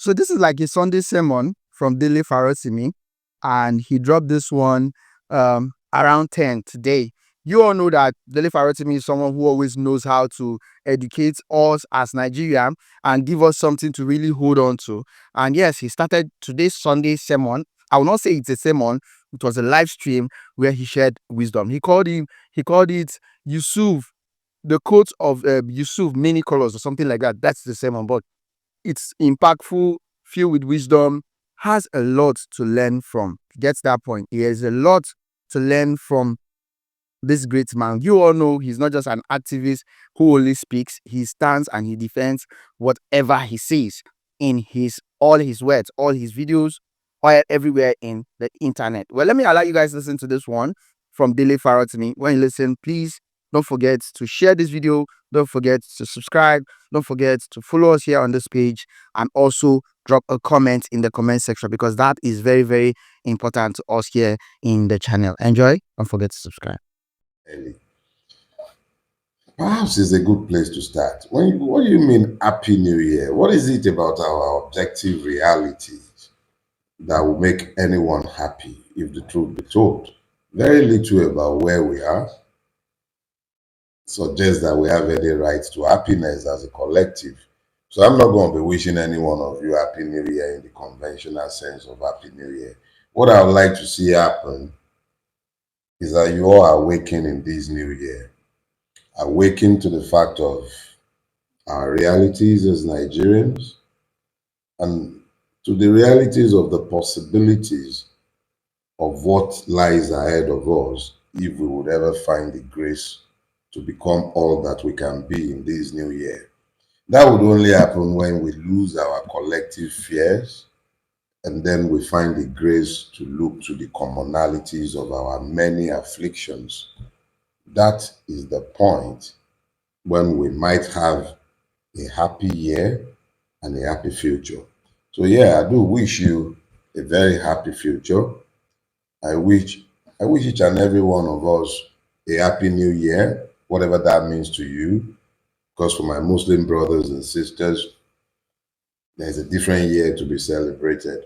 So this is like a Sunday sermon from Dele Farotimi, and he dropped this one around 10 today. You all know that Dele Farotimi is someone who always knows how to educate us as Nigerian and give us something to really hold on to. And yes, he started today's Sunday sermon. I will not say it's a sermon. It was a live stream where he shared wisdom. He called it Yusuf, the quote of Yusuf, many colors or something like that. That's the sermon, but it's impactful, filled with wisdom, has a lot to learn from. Gets that point. He has a lot to learn from this great man. You all know he's not just an activist who only speaks. He stands and he defends whatever he says in all his words, all his videos, all everywhere in the internet. Well, let me allow you guys to listen to this one from Dele Farotimi. When you listen, please don't forget to share this video. Don't forget to subscribe. Don't forget to follow us here on this page, and also drop a comment in the comment section, because that is very, very important to us here in the channel. Enjoy. Don't forget to subscribe. Perhaps it's a good place to start. What do you mean Happy New Year? What is it about our objective realities that will make anyone happy, if the truth be told? Very little about where we are suggests that we have any right to happiness as a collective. So I'm not going to be wishing any one of you Happy New Year in the conventional sense of Happy New Year. What I would like to see happen is that you all awaken in this new year. Awaken to the fact of our realities as Nigerians, and to the realities of the possibilities of what lies ahead of us if we would ever find the grace to become all that we can be in this new year. That would only happen when we lose our collective fears, and then we find the grace to look to the commonalities of our many afflictions. That is the point when we might have a happy year and a happy future. So yeah, I do wish you a very happy future. I wish each and every one of us a happy new year, whatever that means to you. Because for my Muslim brothers and sisters, there's a different year to be celebrated.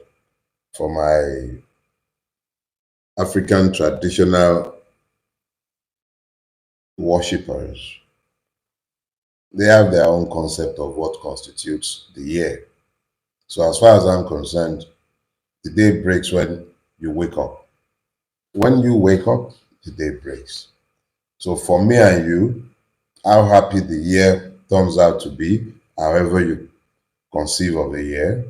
For my African traditional worshippers, they have their own concept of what constitutes the year. So as far as I'm concerned, the day breaks when you wake up. When you wake up, the day breaks. So for me and you, how happy the year turns out to be, however you conceive of the year,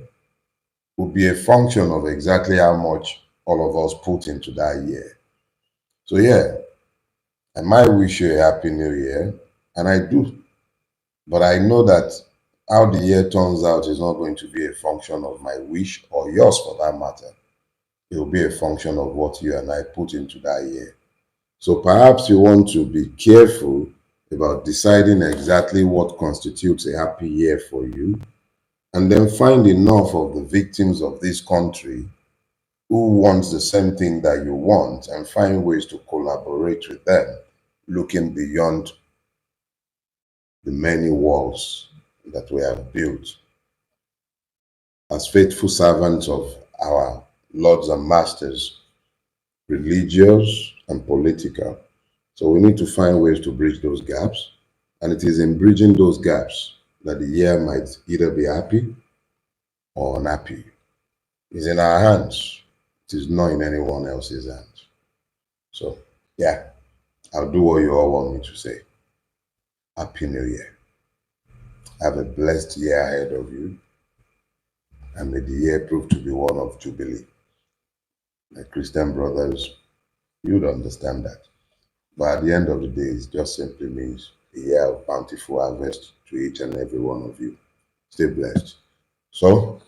will be a function of exactly how much all of us put into that year. So yeah, I might wish you a happy new year, and I do. But I know that how the year turns out is not going to be a function of my wish, or yours for that matter. It will be a function of what you and I put into that year. So perhaps you want to be careful about deciding exactly what constitutes a happy year for you, and then find enough of the victims of this country who wants the same thing that you want, and find ways to collaborate with them, looking beyond the many walls that we have built as faithful servants of our lords and masters, religious and political. So we need to find ways to bridge those gaps, and it is in bridging those gaps that the year might either be happy or unhappy. It's in our hands. It is not in anyone else's hands. So yeah, I'll do what you all want me to say. Happy New Year. Have a blessed year ahead of you, and may the year prove to be one of jubilee. My Christian brothers, you'd understand that. But at the end of the day, it just simply means a year of bountiful harvest to each and every one of you. Stay blessed. So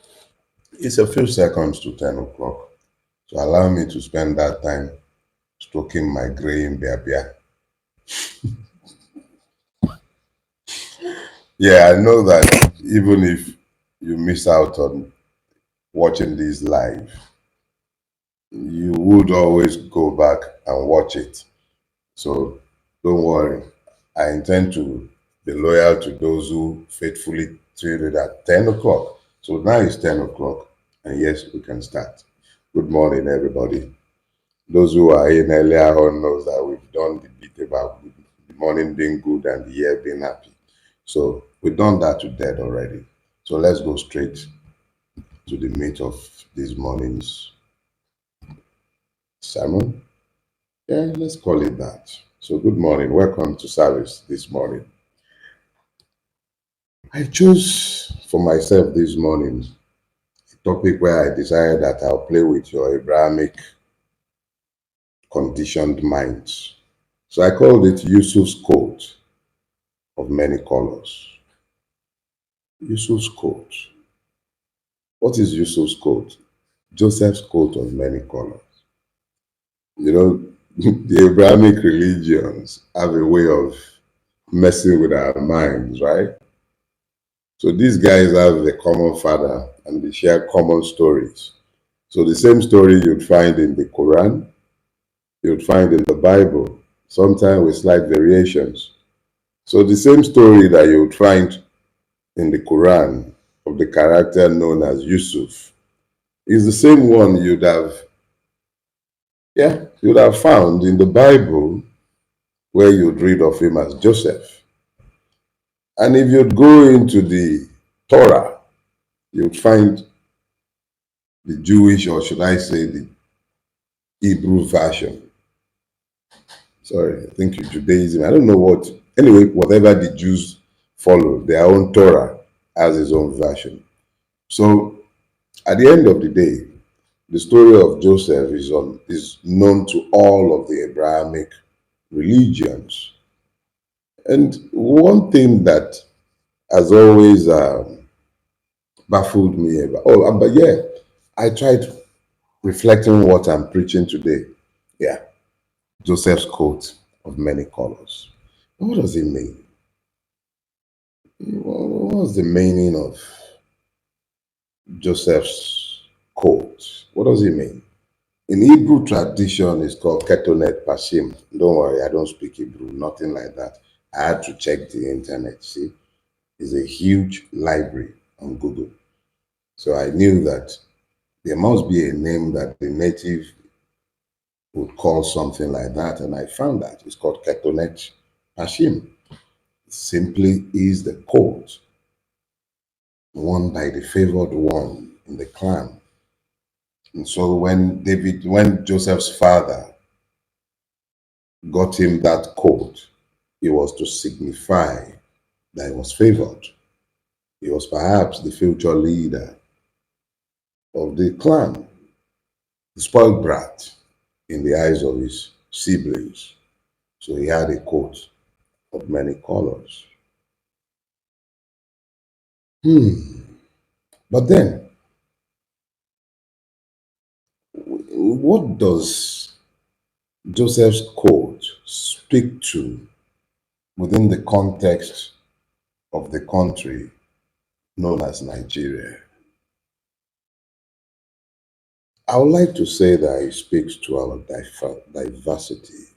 it's a few seconds to 10 o'clock. So allow me to spend that time stroking my graying bear. Yeah, I know that even if you miss out on watching this live, you would always go back and watch it. So don't worry. I intend to be loyal to those who faithfully tune in at 10 o'clock. So now it's 10 o'clock, and yes, we can start. Good morning, everybody. Those who are in earlier on knows that we've done the bit about the morning being good and the year being happy. So we've done that to death already. So let's go straight to the meat of this morning's sermon. Yeah, let's call it that. So good morning. Welcome to service this morning. I chose for myself this morning a topic where I decided that I'll play with your Abrahamic conditioned minds. So I called it Yusuf's coat of many colors. Yusuf's coat. What is Yusuf's coat? Joseph's coat of many colors. You know, the Abrahamic religions have a way of messing with our minds, right? So these guys have a common father and they share common stories. So the same story you'd find in the Quran, you'd find in the Bible, sometimes with slight variations. So the same story that you would find in the Quran of the character known as Yusuf is the same one you'd have found in the Bible where you'd read of him as Joseph. And if you'd go into the Torah, you'd find the Jewish, or should I say the Hebrew version. Sorry, I think Judaism. I don't know what. Anyway, whatever the Jews follow, their own Torah has its own version. So at the end of the day, the story of Joseph is known to all of the Abrahamic religions. And one thing that has always baffled me about, but yeah, I tried reflecting what I'm preaching today. Yeah, Joseph's coat of many colors. What does it mean? What's the meaning of Joseph's coat? What does it mean? In Hebrew tradition, it's called Ketonet Pashim. Don't worry, I don't speak Hebrew, nothing like that. I had to check the internet. See, it's a huge library on Google. So I knew that there must be a name that the native would call something like that. And I found that it's called Ketonet Pashim. It simply is the coat worn by the favored one in the clan. And so when Joseph's father got him that coat, it was to signify that he was favored. He was perhaps the future leader of the clan, the spoiled brat in the eyes of his siblings. So he had a coat of many colors. But then, what does Joseph's coat speak to within the context of the country known as Nigeria? I would like to say that it speaks to our diversity,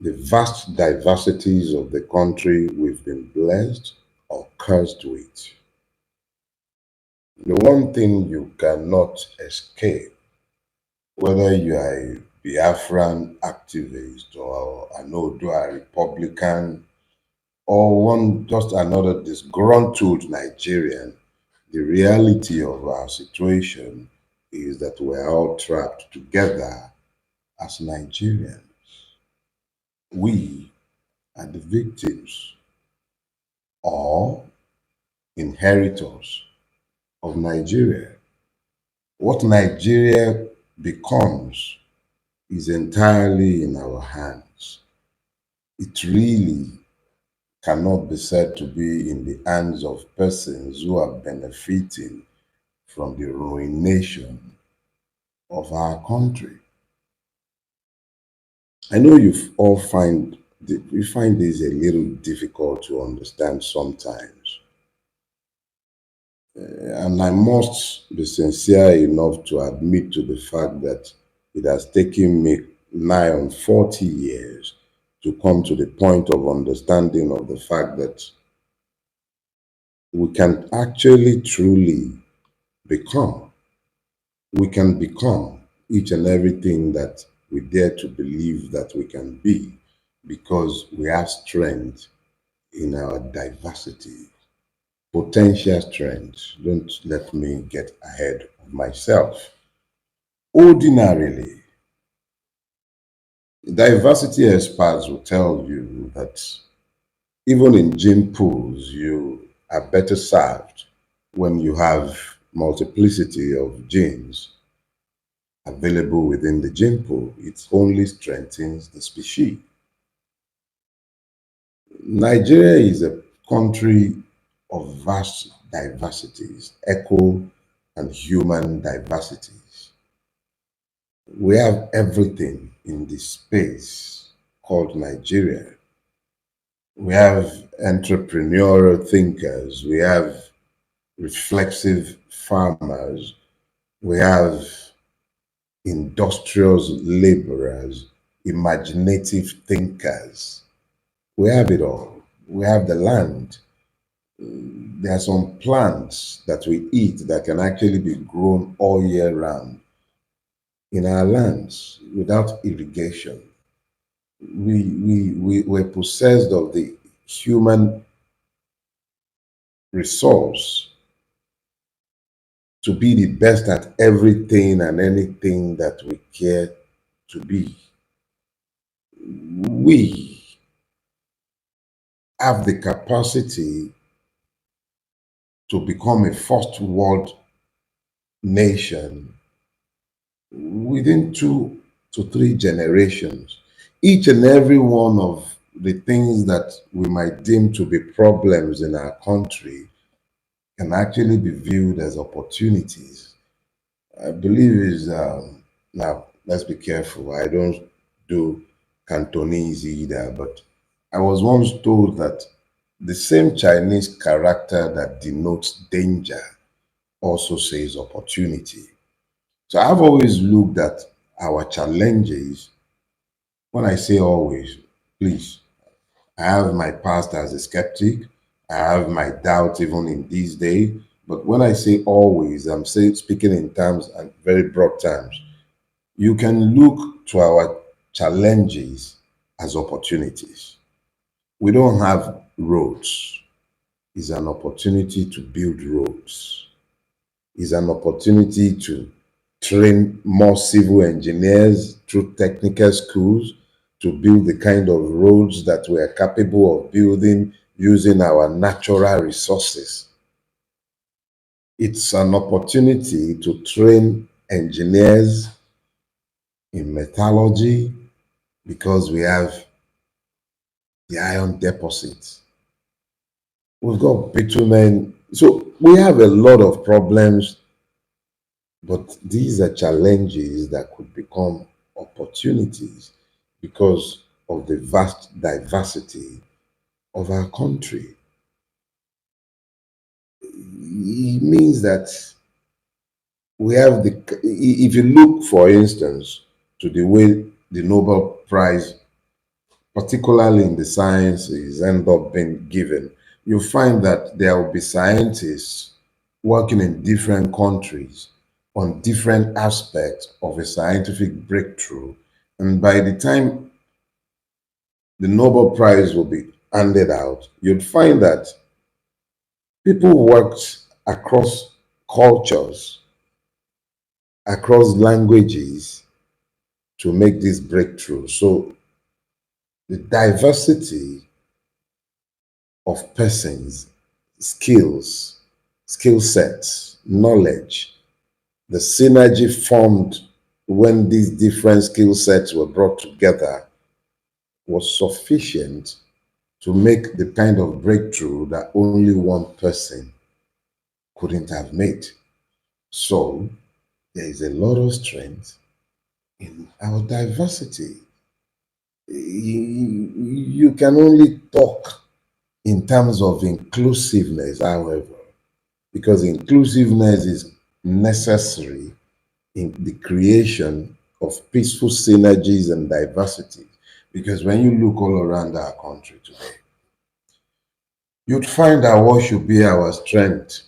the vast diversities of the country we've been blessed or cursed with. The one thing you cannot escape, whether you are a Biafran activist or an Odua Republican or one just another disgruntled Nigerian, the reality of our situation is that we're all trapped together as Nigerians. We are the victims or inheritors of Nigeria. What Nigeria becomes is entirely in our hands. It really cannot be said to be in the hands of persons who are benefiting from the ruination of our country. I know you find this a little difficult to understand sometimes. And I must be sincere enough to admit to the fact that it has taken me nigh on 40 years to come to the point of understanding of the fact that we can actually truly become. We can become each and everything that we dare to believe that we can be because we have strength in our diversity, potential strength. Don't let me get ahead of myself. Ordinarily, diversity experts will tell you that even in gene pools, you are better served when you have multiplicity of genes available within the gene pool. It only strengthens the species. Nigeria is a country of vast diversities, eco and human diversities. We have everything in this space called Nigeria. We have entrepreneurial thinkers, we have reflexive farmers, we have industrious laborers, imaginative thinkers. We have it all. We have the land. There are some plants that we eat that can actually be grown all year round in our lands without irrigation. We were possessed of the human resource to be the best at everything and anything that we care to be. We have the capacity to become a first world nation within 2 to 3 generations. Each and every one of the things that we might deem to be problems in our country can actually be viewed as opportunities. I believe is now let's be careful. I don't do Cantonese either, but I was once told that the same Chinese character that denotes danger also says opportunity. So I've always looked at our challenges. When I say always, please, I have my past as a skeptic. I have my doubts even in these days. But when I say always, I'm saying speaking in terms and very broad terms. You can look to our challenges as opportunities. We don't have roads. It's an opportunity to build roads. It's an opportunity to train more civil engineers through technical schools to build the kind of roads that we are capable of building using our natural resources. It's an opportunity to train engineers in metallurgy because we have the iron deposits. We've got bitumen. So we have a lot of problems, but these are challenges that could become opportunities because of the vast diversity of our country. It means that we have the, if you look, for instance, to the way the Nobel Prize, particularly in the sciences, end up being given, you find that there will be scientists working in different countries on different aspects of a scientific breakthrough. And by the time the Nobel Prize will be handed out, you'd find that people worked across cultures, across languages to make this breakthrough. So the diversity of persons, skills, skill sets, knowledge, the synergy formed when these different skill sets were brought together was sufficient to make the kind of breakthrough that only one person couldn't have made. So there is a lot of strength in our diversity. You can only talk in terms of inclusiveness, however, because inclusiveness is necessary in the creation of peaceful synergies and diversity. Because when you look all around our country today, you'd find that what should be our strength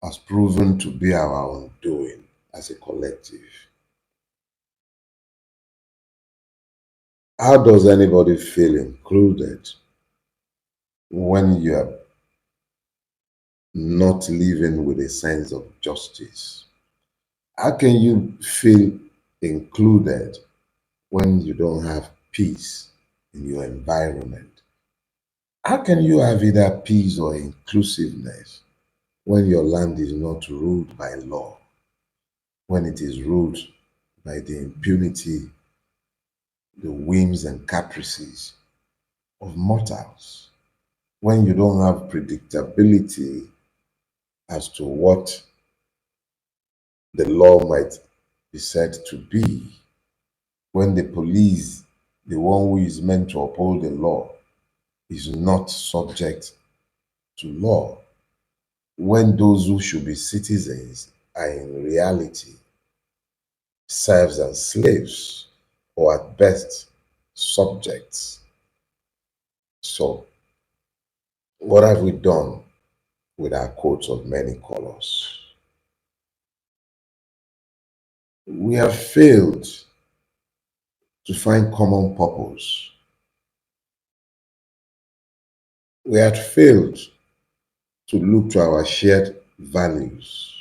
has proven to be our undoing as a collective. How does anybody feel included when you are not living with a sense of justice? How can you feel included when you don't have peace in your environment? How can you have either peace or inclusiveness when your land is not ruled by law, when it is ruled by the impunity, the whims and caprices of mortals, when you don't have predictability as to what the law might be said to be, when the police, the one who is meant to uphold the law, is not subject to law, when those who should be citizens are in reality serfs and slaves, or at best subjects. So, what have we done with our coats of many colors? We have failed to find common purpose. We had failed to look to our shared values.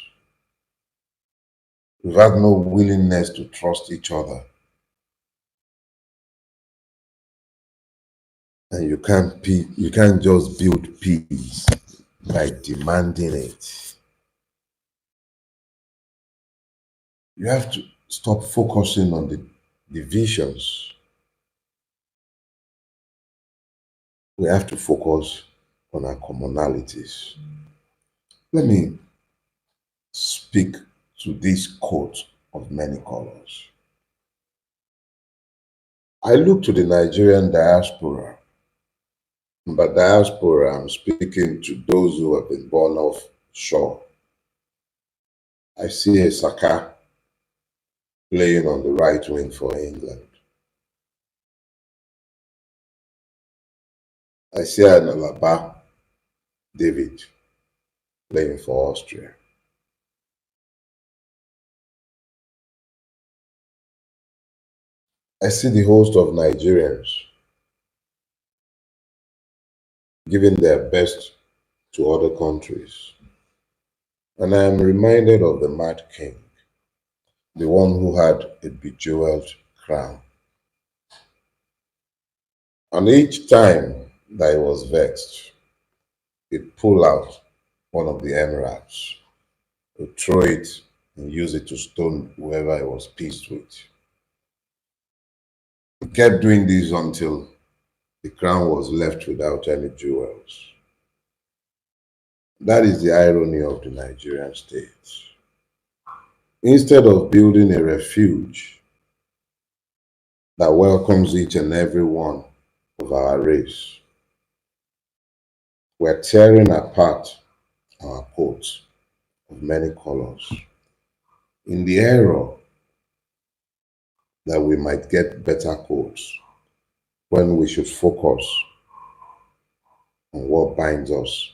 We've had no willingness to trust each other. And you can't just build peace by demanding it. You have to stop focusing on the divisions. We have to focus on our commonalities. Let me speak to this coat of many colors. I look to the Nigerian diaspora. By diaspora, I'm speaking to those who have been born offshore. I see a Saka playing on the right wing for England. I see an Alaba David playing for Austria. I see the host of Nigerians giving their best to other countries. And I am reminded of the Mad King, the one who had a bejeweled crown. And each time that he was vexed, he'd pull out one of the emeralds, he'd throw it and use it to stone whoever he was pleased with. He kept doing this until the crown was left without any jewels. That is the irony of the Nigerian state. Instead of building a refuge that welcomes each and every one of our race, we're tearing apart our coats of many colors in the error that we might get better coats when we should focus on what binds us.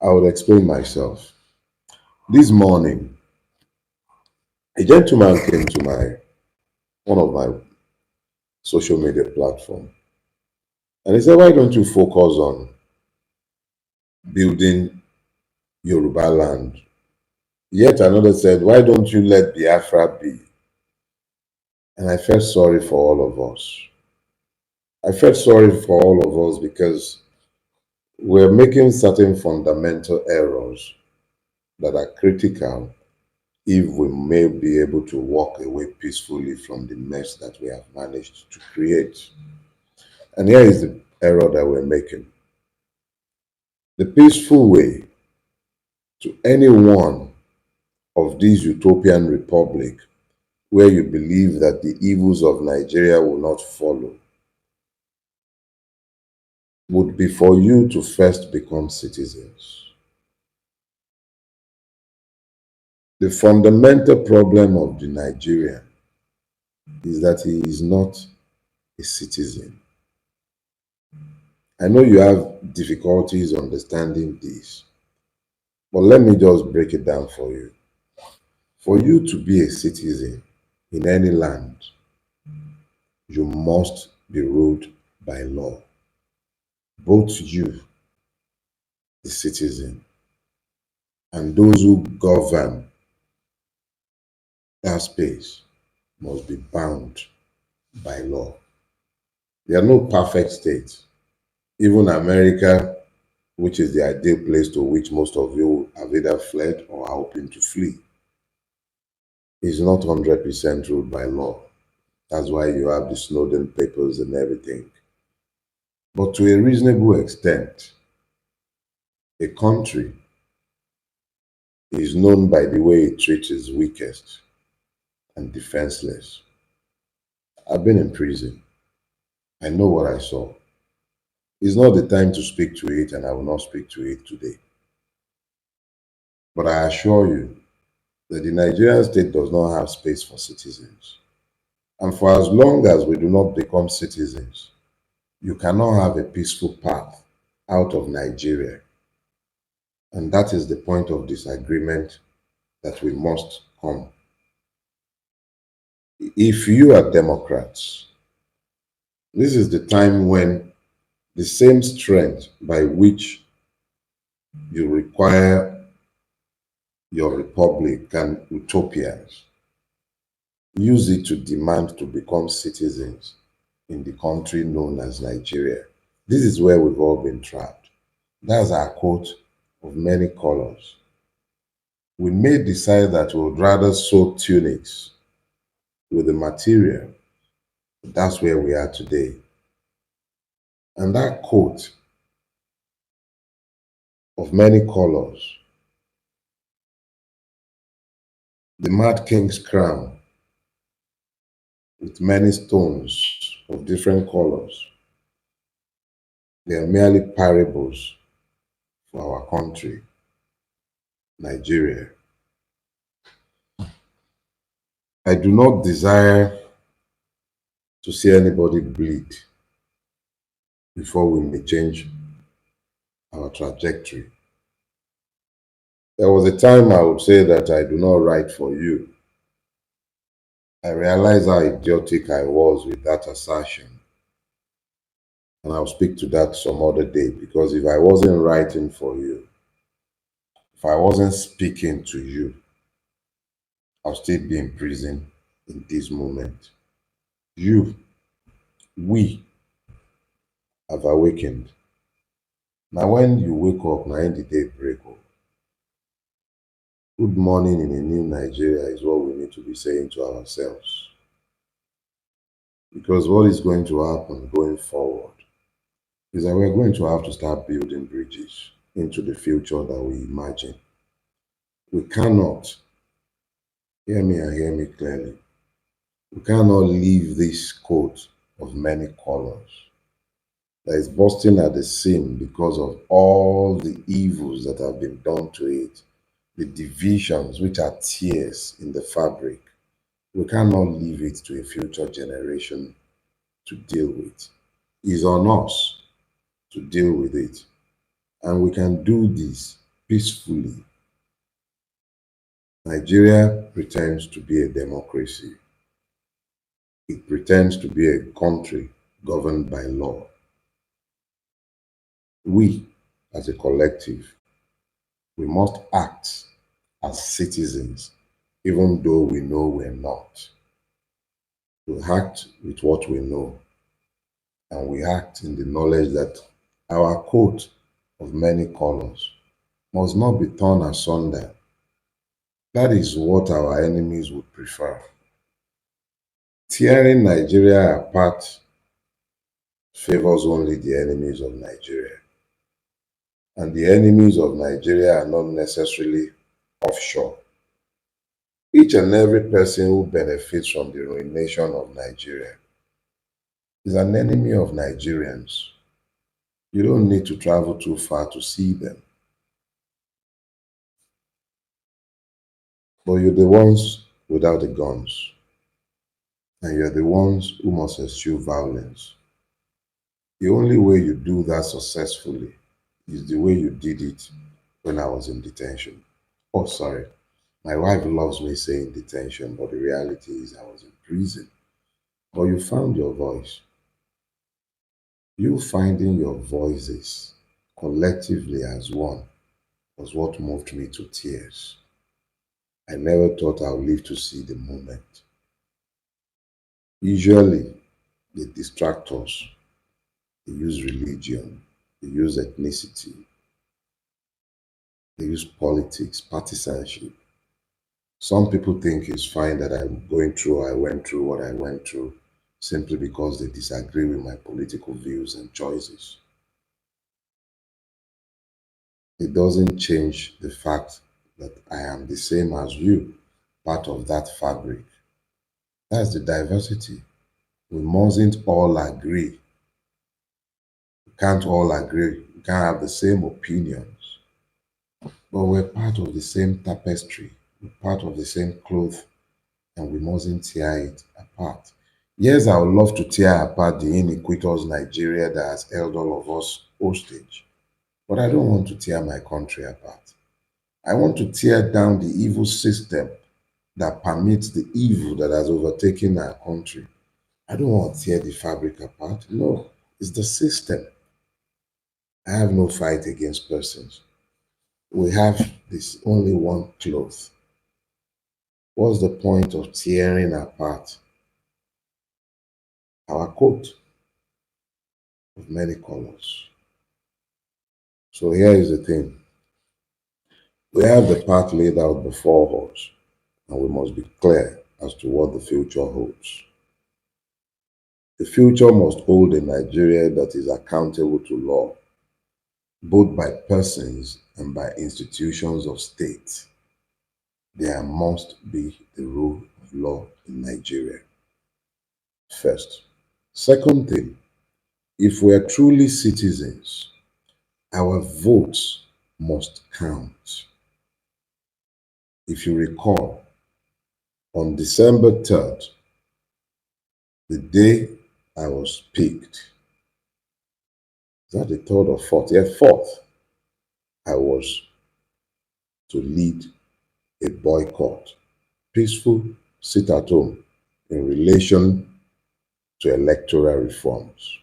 I would explain myself. This morning, a gentleman came to one of my social media platform, and he said, "Why don't you focus on building Yoruba land?" Yet another said, "Why don't you let Biafra be?" And I felt sorry for all of us. I felt sorry for all of us because we're making certain fundamental errors that are critical if we may be able to walk away peacefully from the mess that we have managed to create. And here is the error that we're making. The peaceful way to any one of these utopian republic where you believe that the evils of Nigeria will not follow would be for you to first become citizens. The fundamental problem of the Nigerian is that he is not a citizen. I know you have difficulties understanding this, but let me just break it down for you. For you to be a citizen in any land, you must be ruled by law. Both you, the citizen, and those who govern that space must be bound by law. There are no perfect states. Even America, which is the ideal place to which most of you have either fled or are hoping to flee, is not 100% ruled by law. That's why you have the Snowden papers and everything. But to a reasonable extent, a country is known by the way it treats its weakest and defenseless. I've been in prison. I know what I saw. It's not the time to speak to it, and I will not speak to it today. But I assure you that the Nigerian state does not have space for citizens. And for as long as we do not become citizens, you cannot have a peaceful path out of Nigeria. And that is the point of disagreement that we must come. If you are Democrats, this is the time when the same strength by which you require your Republican utopians, use it to demand to become citizens in the country known as Nigeria. This is where we've all been trapped. That's our coat of many colors. We may decide that we would rather sew tunics with the material. That's where we are today. And that coat of many colors, the Mad King's crown with many stones of different colors, they are merely parables for our country, Nigeria. I do not desire to see anybody bleed before we may change our trajectory. There was a time I would say that I do not write for you. I realized how idiotic I was with that assertion. And I'll speak to that some other day, because if I wasn't writing for you, if I wasn't speaking to you, I'll still be in prison in this moment. You, we have awakened. Now, when you wake up, now in the day break up. Good morning in a new Nigeria is what we need to be saying to ourselves. Because what is going to happen going forward is that we're going to have to start building bridges into the future that we imagine. We cannot, hear me and hear me clearly, we cannot leave this coat of many colors that is bursting at the seam because of all the evils that have been done to it, the divisions which are tears in the fabric. We cannot leave it to a future generation to deal with. It's on us to deal with it. And we can do this peacefully. Nigeria pretends to be a democracy. It pretends to be a country governed by law. We, as a collective, we must act as citizens, even though we know we're not. We act with what we know, and we act in the knowledge that our coat of many colors must not be torn asunder. That is what our enemies would prefer. Tearing Nigeria apart favors only the enemies of Nigeria. And the enemies of Nigeria are not necessarily offshore. Each and every person who benefits from the ruination of Nigeria is an enemy of Nigerians. You don't need to travel too far to see them. But you're the ones without the guns. And you're the ones who must eschew violence. The only way you do that successfully is the way you did it when I was in detention. Oh, sorry. My wife loves me saying detention, but the reality is I was in prison. But you found your voice. You finding your voices collectively as one was what moved me to tears. I never thought I would live to see the moment. Usually, they distract us. They use religion. They use ethnicity. They use politics, partisanship. Some people think it's fine that I went through what I went through simply because they disagree with my political views and choices. It doesn't change the fact that I am the same as you, part of that fabric. That's the diversity. We mustn't all agree. We can't all agree. We can't have the same opinions, but we're part of the same tapestry. We're part of the same cloth, and we mustn't tear it apart. Yes, I would love to tear apart the iniquitous Nigeria that has held all of us hostage, but I don't want to tear my country apart. I want to tear down the evil system that permits the evil that has overtaken our country. I don't want to tear the fabric apart. No, it's the system. I have no fight against persons. We have this only one cloth. What's the point of tearing apart our coat of many colors? So here is the thing. We have the path laid out before us, and we must be clear as to what the future holds. The future must hold a Nigeria that is accountable to law, both by persons and by institutions of state. There must be the rule of law in Nigeria. First. Second thing, if we are truly citizens, our votes must count. If you recall, on December 3rd, the day I was picked, is that the third or fourth? Yeah, fourth. I was to lead a boycott, peaceful sit at home in relation to electoral reforms.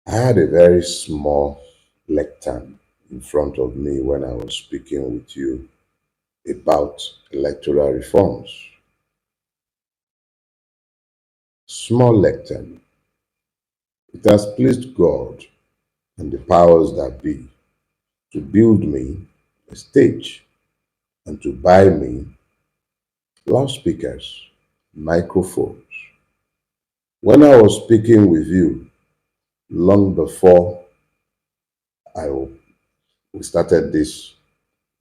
I had a very small lectern in front of me when I was speaking with you about electoral reforms. Small lectern. It has pleased God and the powers that be to build me a stage and to buy me loudspeakers, microphones. When I was speaking with you long before I we started this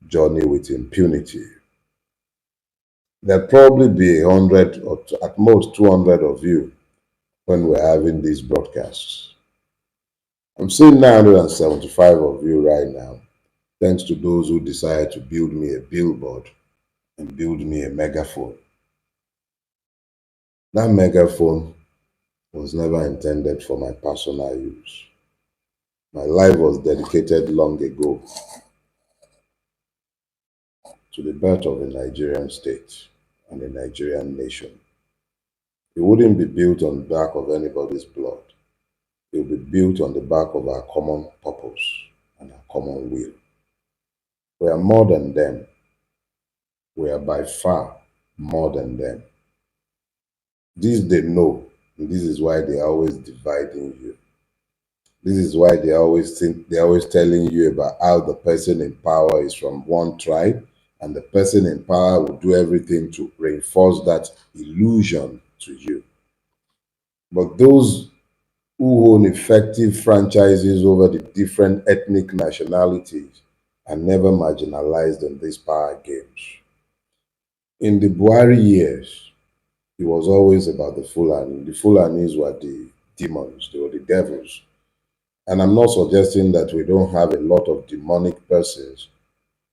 journey with impunity, there'd probably be 100 or at most 200 of you when we're having these broadcasts. I'm seeing 975 of you right now, thanks to those who decided to build me a billboard and build me a megaphone. That megaphone was never intended for my personal use. My life was dedicated long ago to the birth of a Nigerian state and a Nigerian nation. It wouldn't be built on the back of anybody's blood. It will be built on the back of our common purpose and our common will. We are more than them. We are by far more than them. This they know, and this is why they are always dividing you. This is why they're always telling you about how the person in power is from one tribe, and the person in power will do everything to reinforce that illusion to you. But those who own effective franchises over the different ethnic nationalities are never marginalized in these power games. In the Buhari years, it was always about the Fulani. The Fulanis were the demons, they were the devils. And I'm not suggesting that we don't have a lot of demonic persons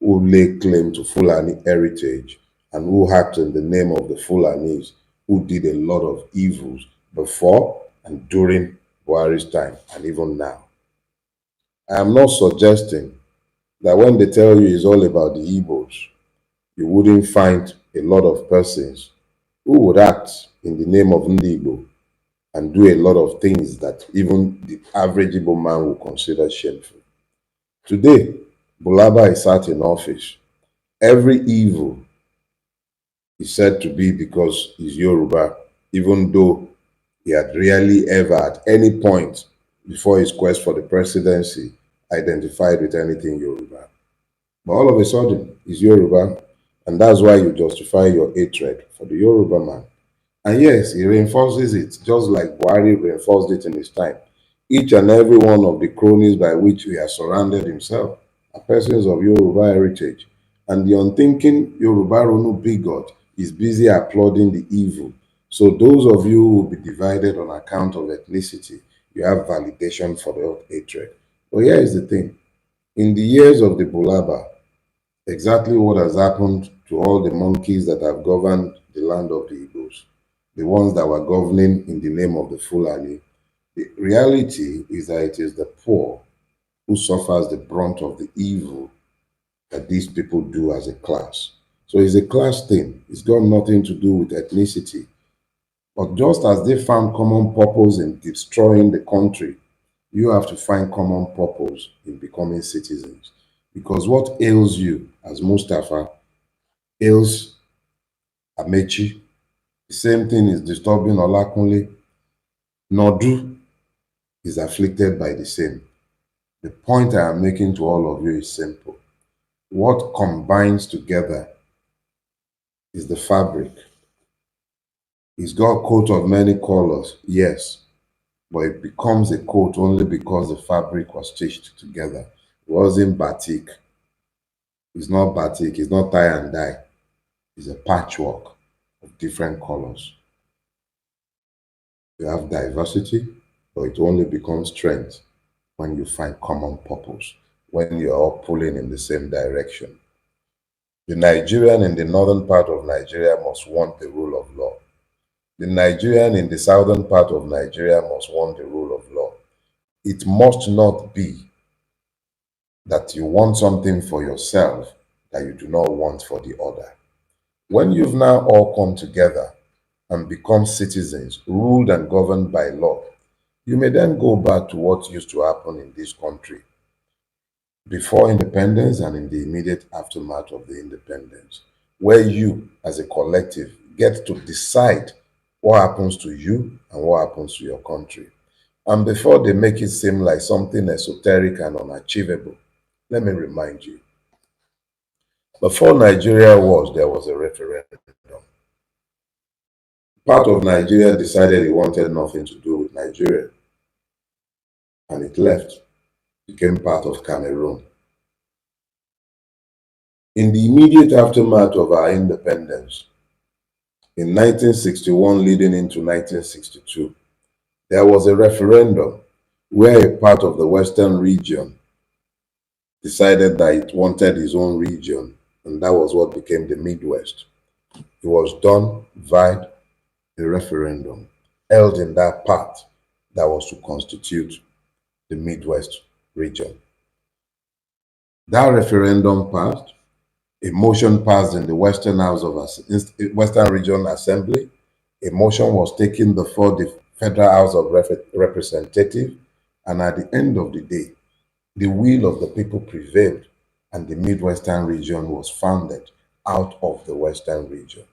who lay claim to Fulani heritage and who act in the name of the Fulanis, who did a lot of evils before and during Buhari's time, and even now. I am not suggesting that when they tell you it's all about the Igbos, you wouldn't find a lot of persons who would act in the name of Ndi Igbo and do a lot of things that even the average Igbo man would consider shameful. Today, Bulaba is sat in office. Every evil is said to be because he's Yoruba, even though he had rarely ever at any point before his quest for the presidency identified with anything Yoruba. But all of a sudden, he's Yoruba, and that's why you justify your hatred for the Yoruba man. And yes, he reinforces it, just like Buhari reinforced it in his time. Each and every one of the cronies by which he has surrounded himself are persons of Yoruba heritage. And the unthinking Yoruba Ronu bigot is busy applauding the evil. So those of you who will be divided on account of ethnicity, you have validation for the hatred. But here is the thing. In the years of the Bulaba, exactly what has happened to all the monkeys that have governed the land of the Igbos, the ones that were governing in the name of the Fulani. The reality is that it is the poor who suffers the brunt of the evil that these people do as a class. So it's a class thing. It's got nothing to do with ethnicity. But just as they found common purpose in destroying the country, you have to find common purpose in becoming citizens. Because what ails you as Mustafa ails Amechi. The same thing is disturbing Olakunle. Nodu is afflicted by the same. The point I am making to all of you is simple. What combines together is the fabric. It's got a coat of many colors, yes, but it becomes a coat only because the fabric was stitched together. It wasn't batik. It's not batik. It's not tie and dye. It's a patchwork of different colors. You have diversity, but it only becomes strength when you find common purpose, when you're all pulling in the same direction. The Nigerian in the northern part of Nigeria must want the rule of law. The Nigerian in the southern part of Nigeria must want the rule of law. It must not be that you want something for yourself that you do not want for the other. When you've now all come together and become citizens, ruled and governed by law, you may then go back to what used to happen in this country before independence and in the immediate aftermath of the independence, where you, as a collective, get to decide what happens to you and what happens to your country. And before they make it seem like something esoteric and unachievable, let me remind you, before Nigeria there was a referendum. Part of Nigeria decided it wanted nothing to do with Nigeria, and it left, became part of Cameroon. In the immediate aftermath of our independence, in 1961 leading into 1962, there was a referendum where a part of the Western region decided that it wanted its own region, and that was what became the Midwest. It was done via a referendum held in that part that was to constitute the Midwest region. That referendum passed. A motion passed in the Western House of Western Region Assembly. A motion was taken before the Federal House of Representatives, and at the end of the day, the will of the people prevailed, and the Midwestern region was founded out of the Western region.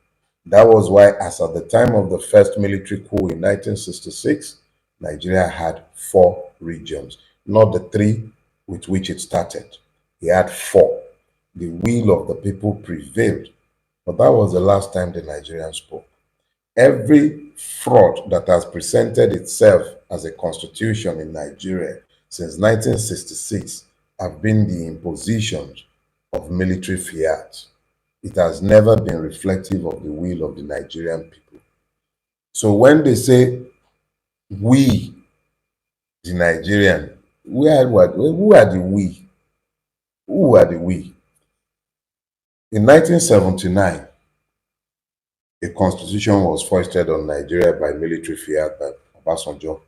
That was why, as at the time of the first military coup in 1966, Nigeria had 4 regions, not the 3 with which it started. It had 4. The will of the people prevailed. But that was the last time the Nigerians spoke. Every fraud that has presented itself as a constitution in Nigeria since 1966 have been the impositions of military fiat. It has never been reflective of the will of the Nigerian people. So when they say, we, the Nigerian, who are the we? Who are the we? In 1979, a constitution was foisted on Nigeria by military fiat by Obasanjo.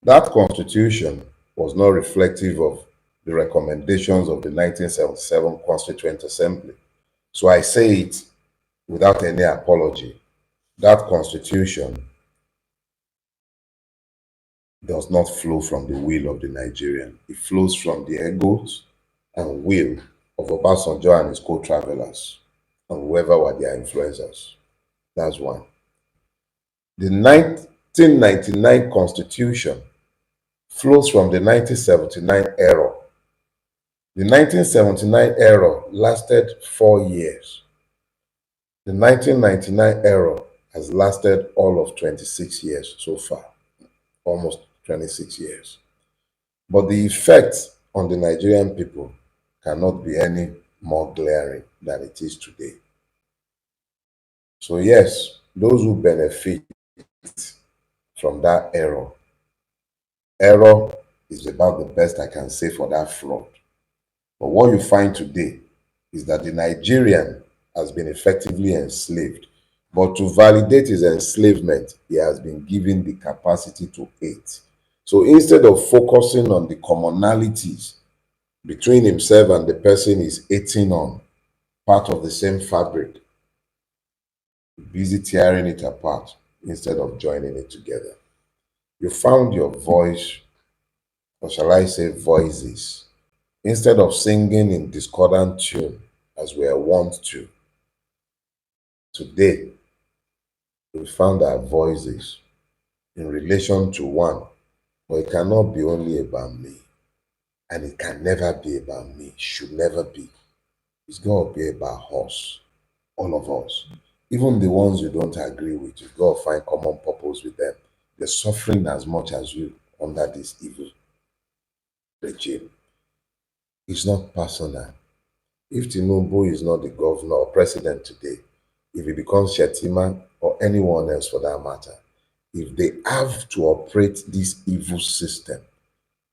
That constitution was not reflective of the recommendations of the 1977 Constituent Assembly. So I say it without any apology. That constitution does not flow from the will of the Nigerian. It flows from the egos and will of Obasanjo and his co-travelers and whoever were their influencers. That's one. The 1999 Constitution flows from the 1979 era. The 1979 era lasted 4 years. The 1999 era has lasted all of 26 years so far, almost 26 years. But the effect on the Nigerian people cannot be any more glaring than it is today. So yes, those who benefit from that error is about the best I can say for that fraud. But what you find today is that the Nigerian has been effectively enslaved. But to validate his enslavement, he has been given the capacity to hate. So instead of focusing on the commonalities between himself and the person he's hating on, part of the same fabric, busy tearing it apart instead of joining it together. You found your voice, or shall I say voices, instead of singing in discordant tune as we are wont to. Today, we found our voices in relation to one, but it cannot be only about me. And it can never be about me, should never be. It's got to be about us, all of us. Even the ones you don't agree with, you've got to find common purpose with them. They're suffering as much as you under this evil regime. It's not personal. If Tinubu is not the governor or president today, if he becomes Shetima or anyone else for that matter, if they have to operate this evil system,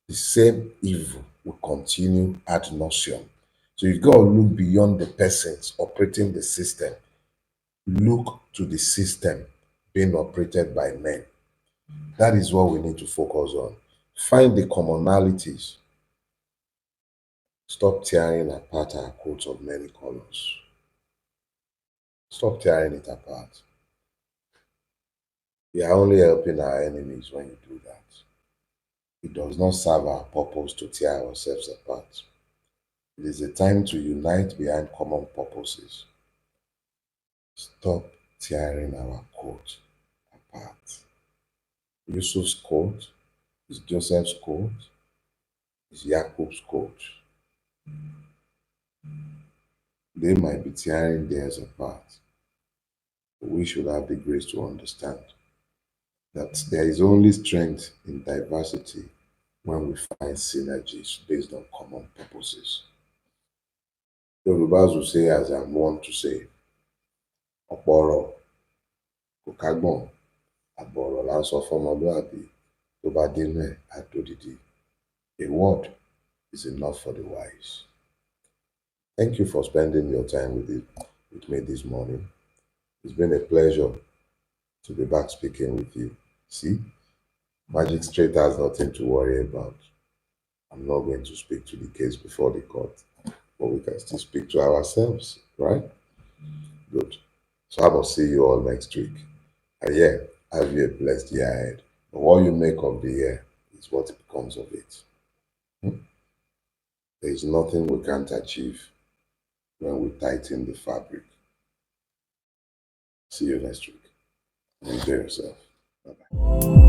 the same evil will continue ad nauseum. So you've got to look beyond the persons operating the system. Look to the system being operated by men. That is what we need to focus on. Find the commonalities. Stop tearing apart our coats of many colors. Stop tearing it apart. We are only helping our enemies when you do that. It does not serve our purpose to tear ourselves apart. It is a time to unite behind common purposes. Stop tearing our coat apart. Yusuf's coat is Joseph's coat, is Jacob's coat. They might be tearing theirs apart, but we should have the grace to understand that there is only strength in diversity when we find synergies based on common purposes. Yorubas will say, as I'm wont to say, Oporo, Kokagbon, Aboro, Lanso Fomoluabi, Tobadine, Adodidi. A word is enough for the wise. Thank you for spending your time with me this morning. It's been a pleasure to be back speaking with you. See, Magic Straight has nothing to worry about. I'm not going to speak to the case before the court, but we can still speak to ourselves, right? Good. So I will see you all next week. And yeah, have you a blessed year ahead. But what you make of the year is what becomes of it. There is nothing we can't achieve when we tighten the fabric. See you next week. Enjoy yourself. Bye-bye.